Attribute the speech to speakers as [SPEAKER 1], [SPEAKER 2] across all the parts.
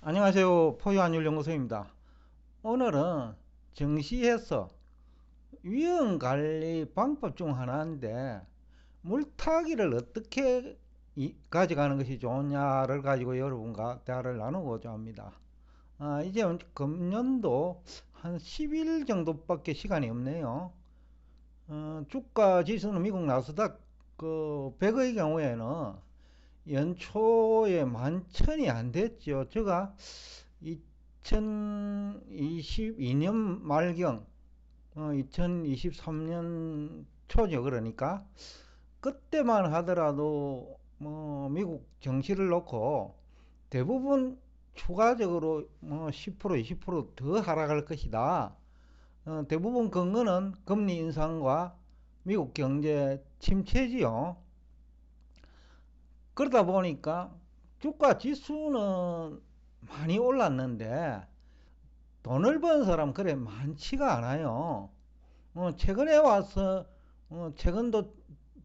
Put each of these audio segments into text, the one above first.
[SPEAKER 1] 안녕하세요. 포유한율연구소입니다. 오늘은 정시에서 위험관리 방법 중 하나인데 물타기를 어떻게 가져가는 것이 좋냐를 가지고 여러분과 대화를 나누고자 합니다. 이제 금년도 한 10일 정도밖에 시간이 없네요. 주가 지수는 미국 나스닥 100의 경우에는 연초에 11,000이 안 됐죠. 제가 2022년 말경, 2023년 초죠. 그러니까 그때만 하더라도 뭐 미국 정시를 놓고 대부분 추가적으로 뭐 10% 20%더 하락할 것이다. 대부분 근거는 금리 인상과 미국 경제 침체지요. 그러다 보니까 주가 지수는 많이 올랐는데 돈을 번 사람 그래 많지가 않아요. 최근에 와서 최근도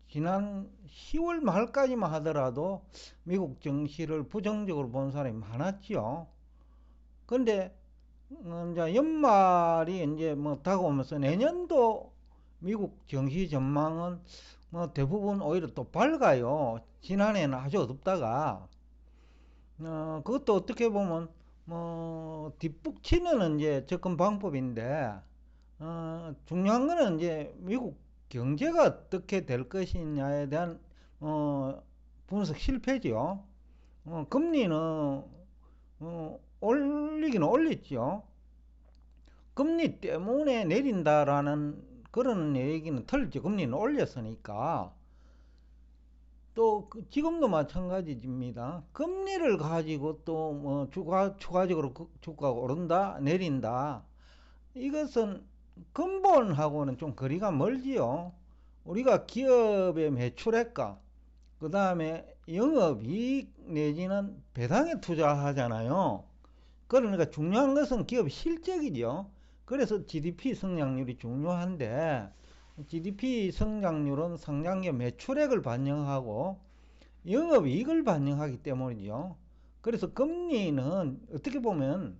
[SPEAKER 1] 지난 10월 말까지만 하더라도 미국 증시를 부정적으로 본 사람이 많았지요. 근데 이제 연말이 이제 뭐 다가오면서 내년도 미국 증시 전망은 뭐 대부분 오히려 또 밝아요. 지난해는 아주 어둡다가 그것도 어떻게 보면 뭐 뒷북치는 이제 접근 방법인데 중요한 거는 이제 미국 경제가 어떻게 될 것이냐에 대한 분석 실패죠. 금리는 올리기는 올렸죠. 금리 때문에 내린다라는 그런 얘기는 틀리죠. 금리는 올렸으니까. 또 지금도 마찬가지입니다. 금리를 가지고 또 뭐 추가적으로 주가가 오른다 내린다, 이것은 근본하고는 좀 거리가 멀지요. 우리가 기업의 매출액과 그 다음에 영업이익 내지는 배당에 투자하잖아요. 그러니까 중요한 것은 기업 실적이죠. 그래서 GDP 성장률이 중요한데 GDP 성장률은 상장기업 매출액을 반영하고 영업이익을 반영하기 때문이죠. 그래서 금리는 어떻게 보면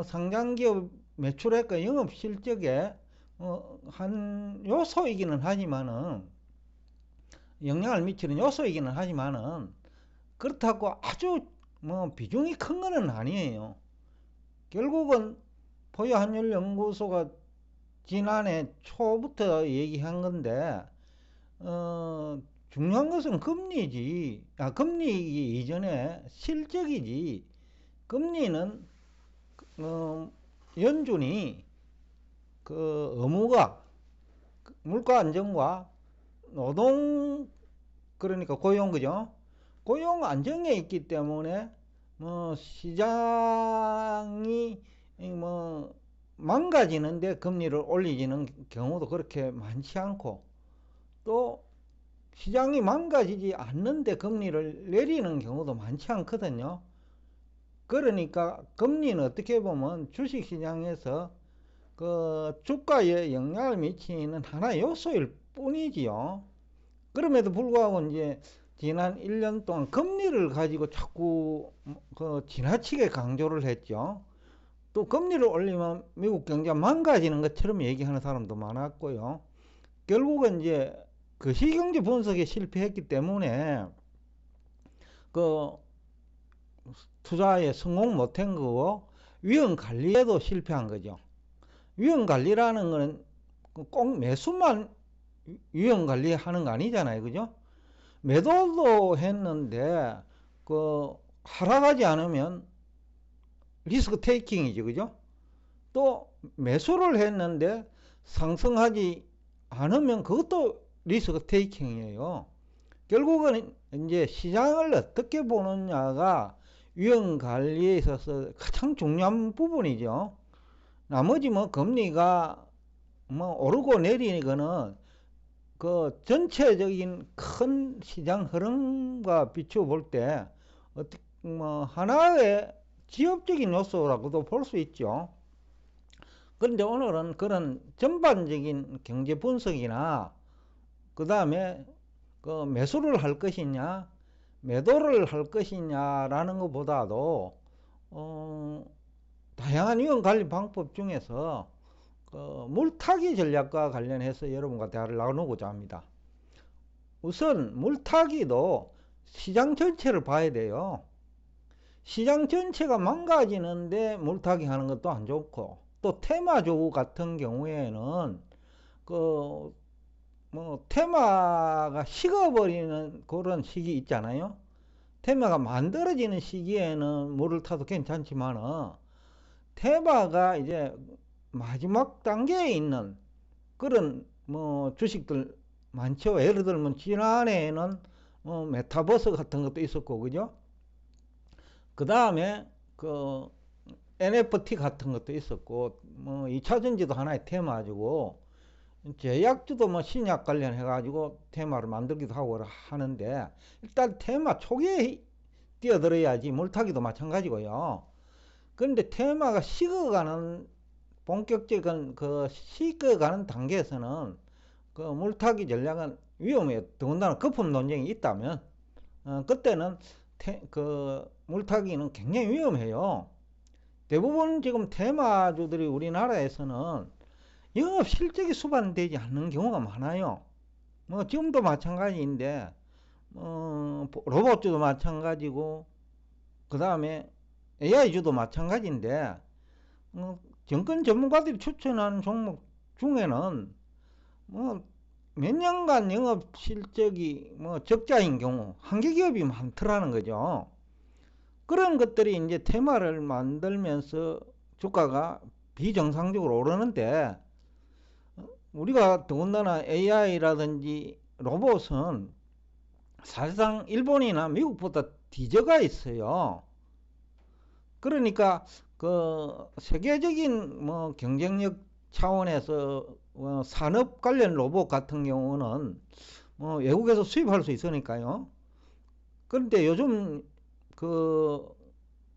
[SPEAKER 1] 상장기업 매출액과 영업실적에 한 요소이기는 하지만은 영향을 미치는 요소이기는 하지만은 그렇다고 아주 뭐 비중이 큰 거는 아니에요. 결국은 포유한율연구소가 지난해 초부터 얘기한 건데 중요한 것은 금리지. 금리 이전에 실적이지. 금리는 연준이 의무가 물가 안정과 노동, 그러니까 고용, 그죠? 고용 안정에 있기 때문에 뭐 시장이 뭐 망가지는데 금리를 올리지는 경우도 그렇게 많지 않고, 또 시장이 망가지지 않는데 금리를 내리는 경우도 많지 않거든요. 그러니까 금리는 어떻게 보면 주식시장에서 주가에 영향을 미치는 하나의 요소일 뿐이지요. 그럼에도 불구하고 이제 지난 1년 동안 금리를 가지고 자꾸 지나치게 강조를 했죠. 또 금리를 올리면 미국 경제가 망가지는 것처럼 얘기하는 사람도 많았고요. 결국은 이제 그 시경제 분석에 실패했기 때문에 그 투자에 성공 못한 거고 위험 관리에도 실패한 거죠. 위험 관리라는 거는 꼭 매수만 위험 관리하는 거 아니잖아요, 그죠? 매도도 했는데 하락하지 않으면 리스크 테이킹이죠, 그죠? 또 매수를 했는데 상승하지 않으면 그것도 리스크 테이킹이에요. 결국은 이제 시장을 어떻게 보느냐가 위험 관리에 있어서 가장 중요한 부분이죠. 나머지 뭐 금리가 뭐 오르고 내리거는 그 전체적인 큰 시장 흐름과 비추어 볼 때 어떻게 뭐 하나의 지엽적인 요소라고도 볼 수 있죠. 그런데 오늘은 그런 전반적인 경제 분석이나 그 다음에 매수를 할 것이냐 매도를 할 것이냐라는 것보다도 어, 다양한 위험 관리 방법 중에서 물타기 전략과 관련해서 여러분과 대화를 나누고자 합니다. 우선 물타기도 시장 전체를 봐야 돼요. 시장 전체가 망가지는데 물타기 하는 것도 안 좋고, 또 테마주 같은 경우에는 그 뭐 테마가 식어버리는 그런 시기 있잖아요. 테마가 만들어지는 시기에는 물을 타도 괜찮지만은 테마가 이제 마지막 단계에 있는 그런 뭐 주식들 많죠. 예를 들면 지난해에는 메타버스 같은 것도 있었고, 그죠? 그 다음에 그 NFT 같은 것도 있었고, 뭐 2차 전지도 하나의 테마지고, 제약주도 뭐 신약 관련해 가지고 테마를 만들기도 하고 하는데, 일단 테마 초기에 뛰어들어야지. 물타기도 마찬가지고요. 그런데 테마가 식어가는, 본격적인 그 식어가는 단계에서는 그 물타기 전략은 위험해요. 더군다나 거품 논쟁이 있다면 그때는 그 물타기는 굉장히 위험해요. 대부분 지금 테마주들이 우리나라에서는 영업 실적이 수반되지 않는 경우가 많아요. 뭐 지금도 마찬가지인데 로봇주도 마찬가지고, 그 다음에 AI주도 마찬가지인데, 정권 전문가들이 추천하는 종목 중에는 뭐 몇 년간 영업 실적이 뭐 적자인 경우 한계 기업이 많더라는 거죠. 그런 것들이 이제 테마를 만들면서 주가가 비정상적으로 오르는데, 우리가 더군다나 AI라든지 로봇은 사실상 일본이나 미국보다 뒤져가 있어요. 그러니까 그 세계적인 뭐 경쟁력 차원에서 산업 관련 로봇 같은 경우는 외국에서 수입할 수 있으니까요. 그런데 요즘 그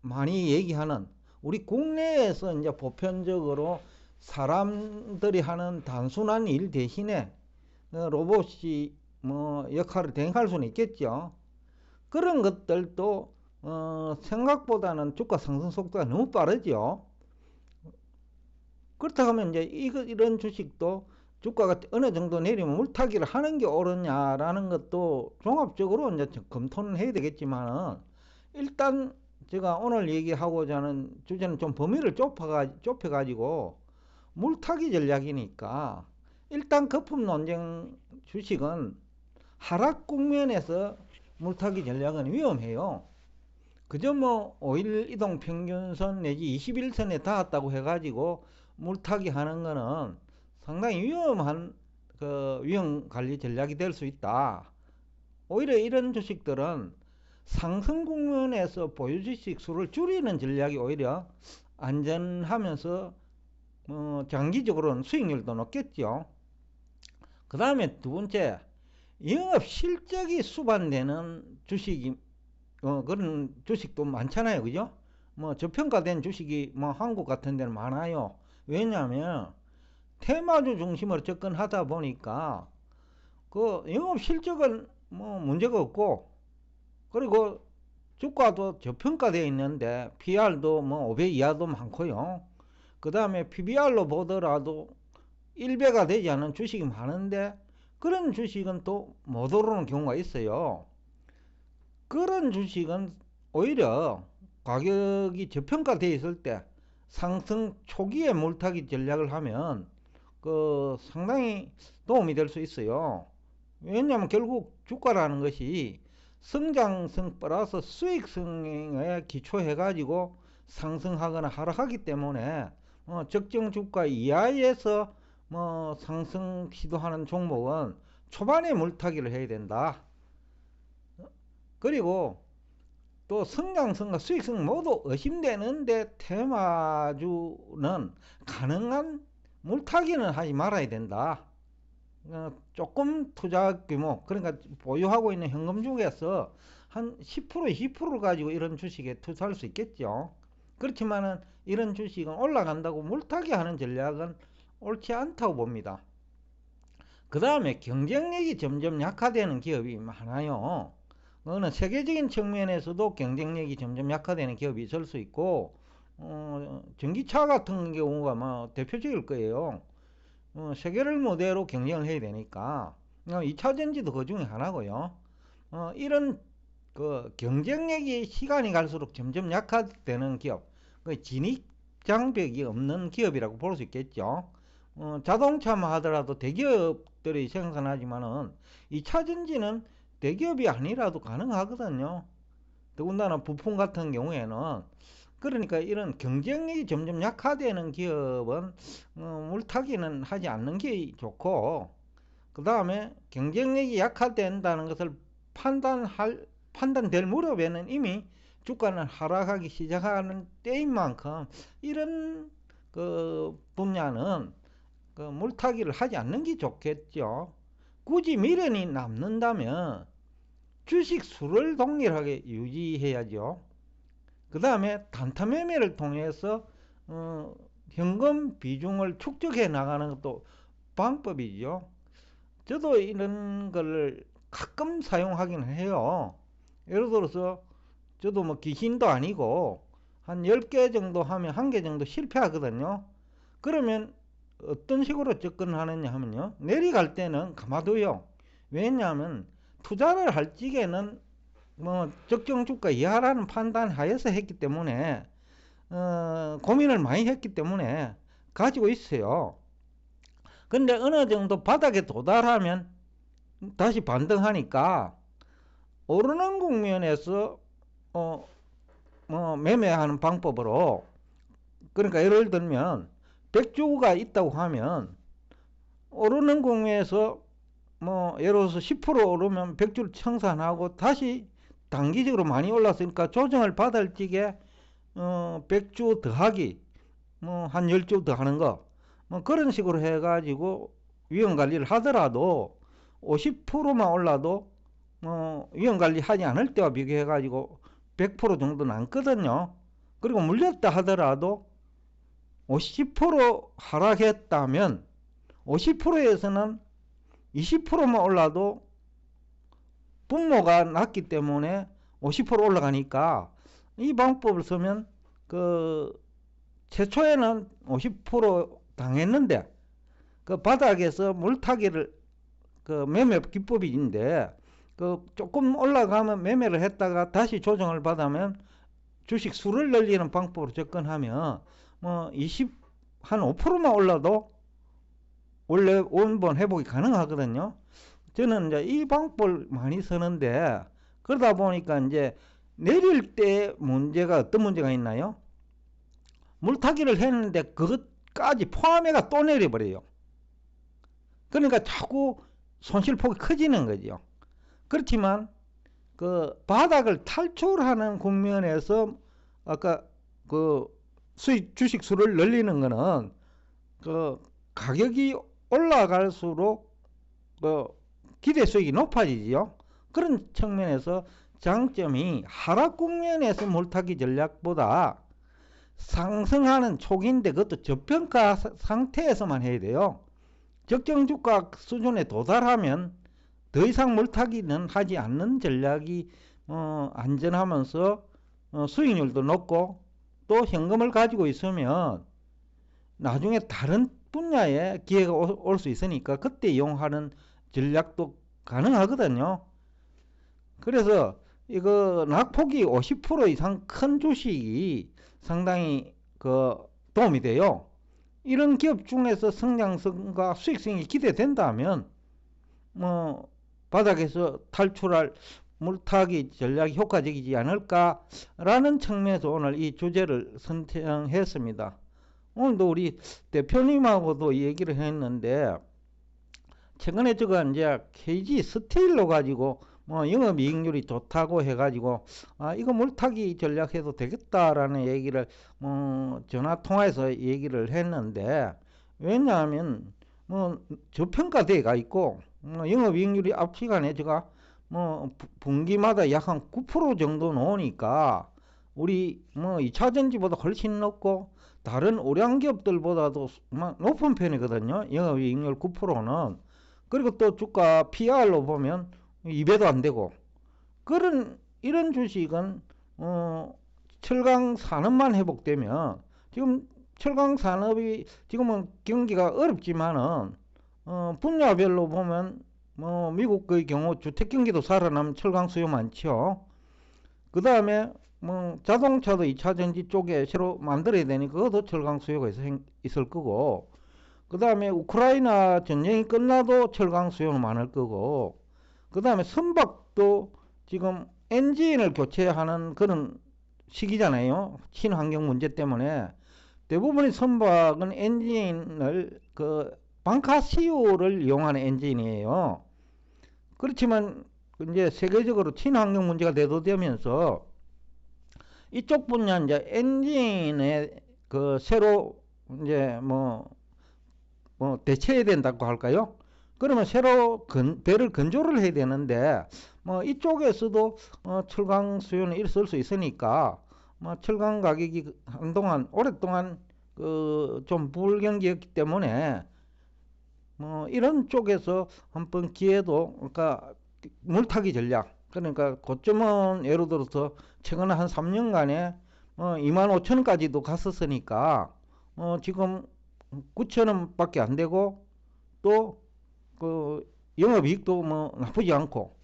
[SPEAKER 1] 많이 얘기하는 우리 국내에서 이제 보편적으로 사람들이 하는 단순한 일 대신에 로봇이 뭐 역할을 대행할 수는 있겠죠. 그런 것들도 생각보다는 주가 상승 속도가 너무 빠르죠. 그렇다고 하면 이제 이런 주식도 주가가 어느 정도 내리면 물타기를 하는 게 옳으냐라는 것도 종합적으로 이제 검토는 해야 되겠지만, 일단 제가 오늘 얘기하고자 하는 주제는 좀 범위를 좁혀가지고 물타기 전략이니까, 일단 거품 논쟁 주식은 하락 국면에서 물타기 전략은 위험해요. 그저 뭐 5일 이동 평균선 내지 21선에 닿았다고 해가지고 물타기 하는 거는 상당히 위험한 그 위험 관리 전략이 될 수 있다. 오히려 이런 주식들은 상승 국면에서 보유 주식 수를 줄이는 전략이 오히려 안전하면서 장기적으로는 수익률도 높겠죠. 그 다음에 두 번째, 영업 실적이 수반되는 주식이 그런 주식도 많잖아요. 그죠? 뭐 저평가된 주식이 뭐 한국 같은 데는 많아요. 왜냐하면 테마주 중심으로 접근하다 보니까 그 영업 실적은 뭐 문제가 없고, 그리고 주가도 저평가되어 있는데 PR도 뭐 5배 이하도 많고요. 그 다음에 PBR로 보더라도 1배가 되지 않은 주식이 많은데, 그런 주식은 또 못 오르는 경우가 있어요. 그런 주식은 오히려 가격이 저평가되어 있을 때 상승 초기에 물타기 전략을 하면 그 상당히 도움이 될 수 있어요. 왜냐하면 결국 주가라는 것이 성장성 플러스 수익성에 기초해 가지고 상승하거나 하락하기 때문에 적정 주가 이하에서 뭐 상승 시도하는 종목은 초반에 물타기를 해야 된다. 그리고 또 성장성과 수익성 모두 의심되는데 테마주는 가능한 물타기는 하지 말아야 된다. 조금 투자 규모, 그러니까 보유하고 있는 현금 중에서 한 10%, 20%를 가지고 이런 주식에 투자할 수 있겠죠. 그렇지만은 이런 주식은 올라간다고 물타기 하는 전략은 옳지 않다고 봅니다. 그 다음에 경쟁력이 점점 약화되는 기업이 많아요. 그거는 세계적인 측면에서도 경쟁력이 점점 약화되는 기업이 있을 수 있고, 전기차 같은 경우가 뭐 대표적일 거예요. 세계를 무대로 경쟁을 해야 되니까 2차 전지도 그 중에 하나고요. 이런 그 경쟁력이 시간이 갈수록 점점 약화되는 기업, 그 진입 장벽이 없는 기업이라고 볼 수 있겠죠. 자동차만 하더라도 대기업들이 생산하지만은 2차 전지는 대기업이 아니라도 가능하거든요. 더군다나 부품 같은 경우에는. 그러니까 이런 경쟁력이 점점 약화되는 기업은 물타기는 하지 않는 게 좋고, 그 다음에 경쟁력이 약화된다는 것을 판단될 무렵에는 이미 주가는 하락하기 시작하는 때인 만큼 이런 그 분야는 그 물타기를 하지 않는 게 좋겠죠. 굳이 미련이 남는다면 주식 수를 동일하게 유지해야죠. 그 다음에 단타 매매를 통해서 현금 비중을 축적해 나가는 것도 방법이죠. 저도 이런 걸 가끔 사용하긴 해요. 예를 들어서 저도 뭐 귀신도 아니고 한 10개 정도 하면 1개 정도 실패하거든요. 그러면 어떤 식으로 접근하느냐 하면요, 내려갈 때는 가만둬요. 왜냐하면 투자를 할 적에는 뭐 적정 주가 이하라는 판단 하에서 했기 때문에 고민을 많이 했기 때문에 가지고 있어요. 근데 어느 정도 바닥에 도달하면 다시 반등하니까 오르는 국면에서 매매하는 방법으로, 그러니까 예를 들면 100주가 있다고 하면 오르는 국면에서 뭐 예를 들어서 10% 오르면 100주를 청산하고 다시 단기적으로 많이 올랐으니까 조정을 받을 적에 100주 더하기, 뭐 한 10주 더 하는 거, 뭐 그런 식으로 해가지고 위험 관리를 하더라도 50%만 올라도 위험 관리 하지 않을 때와 비교해가지고 100% 정도 남거든요. 그리고 물렸다 하더라도 50% 하락했다면 50%에서는 20%만 올라도 분모가 낮기 때문에 50% 올라가니까 이 방법을 쓰면 그 최초에는 50% 당했는데 그 바닥에서 물타기를, 그 매매 기법인데 그 조금 올라가면 매매를 했다가 다시 조정을 받으면 주식 수를 늘리는 방법으로 접근하면 뭐 한 5%만 올라도 원래 원본 회복이 가능하거든요. 저는 이제 이 방법을 많이 쓰는데, 그러다 보니까 이제 내릴 때 문제가 어떤 문제가 있나요? 물타기를 했는데 그것까지 포함해가 또 내려버려요. 그러니까 자꾸 손실폭이 커지는 거죠. 그렇지만 그 바닥을 탈출하는 국면에서 아까 그 주식 수를 늘리는 거는 그 가격이 올라갈수록 그 기대 수익이 높아지죠. 그런 측면에서 장점이 하락 국면에서 물타기 전략보다 상승하는 초기인데 그것도 저평가 상태에서만 해야 돼요. 적정 주가 수준에 도달하면 더 이상 물타기는 하지 않는 전략이 안전하면서 수익률도 높고, 또 현금을 가지고 있으면 나중에 다른 분야에 기회가 올 수 있으니까 그때 이용하는 전략도 가능하거든요. 그래서 이거 낙폭이 50% 이상 큰 주식이 상당히 그 도움이 돼요. 이런 기업 중에서 성장성과 수익성이 기대된다면 뭐 바닥에서 탈출할 물타기 전략이 효과적이지 않을까라는 측면에서 오늘 이 주제를 선택했습니다. 오늘도 우리 대표님하고도 얘기를 했는데, 최근에 제가 이제 KG 스틸로 가지고 뭐 영업이익률이 좋다고 해가지고 이거 물타기 전략해도 되겠다라는 얘기를 전화 통화해서 얘기를 했는데, 왜냐하면 뭐 저평가대가 있고 영업이익률이 앞 시간에 제가 뭐 분기마다 약 한 9% 정도 나오니까 우리 뭐 2차전지보다 훨씬 높고 다른 우량 기업들보다도 높은 편이거든요. 영업이익률 9%는. 그리고 또 주가 PR로 보면 2배도 안 되고 이런 주식은 철강 산업만 회복되면, 지금 철강 산업이 지금은 경기가 어렵지만은 분야별로 보면 미국의 경우 주택 경기도 살아나면 철강 수요 많죠. 그 다음에 자동차도 2차 전지 쪽에 새로 만들어야 되니 그것도 철강 수요가 있을 거고, 그 다음에 우크라이나 전쟁이 끝나도 철강 수요는 많을 거고, 그 다음에 선박도 지금 엔진을 교체하는 그런 시기잖아요. 친환경 문제 때문에 대부분의 선박은 엔진을 방카시오를 이용하는 엔진이에요. 그렇지만 이제 세계적으로 친환경 문제가 대두되면서 이쪽 분야 이제 엔진에 새로 이제 대체해야 된다고 할까요? 그러면 새로 배를 건조를 해야 되는데 이쪽에서도 철강 수요는 있을 수 있으니까 철강 가격이 한동안 오랫동안 좀 불경기였기 때문에 이런 쪽에서 한번 기회도, 그러니까 물타기 전략, 그러니까 고점은 예를 들어서 최근에 한 3년간에 25,000원까지도 갔었으니까 지금 9,000원 밖에 안 되고, 또 영업이익도 나쁘지 않고,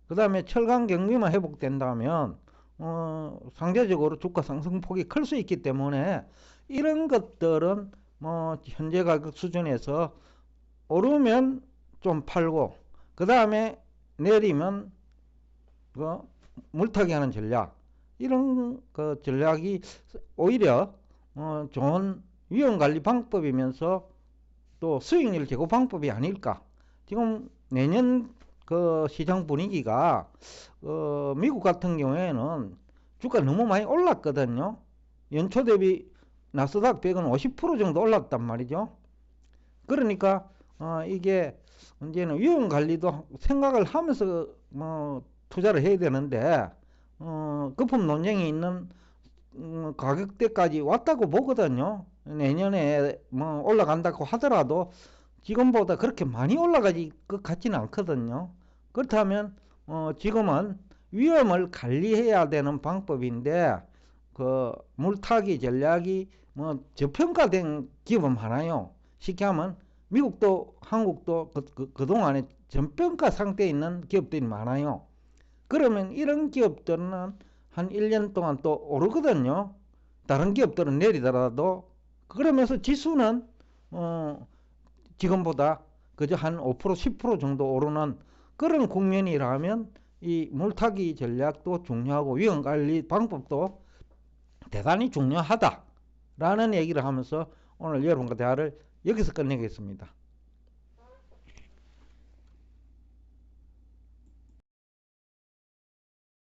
[SPEAKER 1] 그 다음에 철강 경기만 회복된다면 상대적으로 주가 상승폭이 클 수 있기 때문에 이런 것들은 현재 가격 수준에서 오르면 좀 팔고, 그 다음에 내리면 물타기 하는 전략, 이런 전략이 오히려 좋은 위험관리 방법이면서 또 수익률 제고 방법이 아닐까. 지금 내년 시장 분위기가 미국 같은 경우에는 주가 너무 많이 올랐거든요. 연초 대비 나스닥 100은 50% 정도 올랐단 말이죠. 그러니까 이게 이제는 위험 관리도 생각을 하면서 투자를 해야 되는데 거품 논쟁이 있는 가격대까지 왔다고 보거든요. 내년에 올라간다고 하더라도 지금보다 그렇게 많이 올라가질 것 같지는 않거든요. 그렇다면 지금은 위험을 관리해야 되는 방법인데 물타기 전략이 저평가된 기업은 많아요. 쉽게 하면 미국도 한국도 그동안에 저평가 상태에 있는 기업들이 많아요. 그러면 이런 기업들은 한 1년 동안 또 오르거든요. 다른 기업들은 내리더라도. 그러면서 지수는 지금보다 그저 한 5%, 10% 정도 오르는 그런 국면이라면 이 물타기 전략도 중요하고 위험관리 방법도 대단히 중요하다라는 얘기를 하면서 오늘 여러분과 대화를 여기서 끝내겠습니다.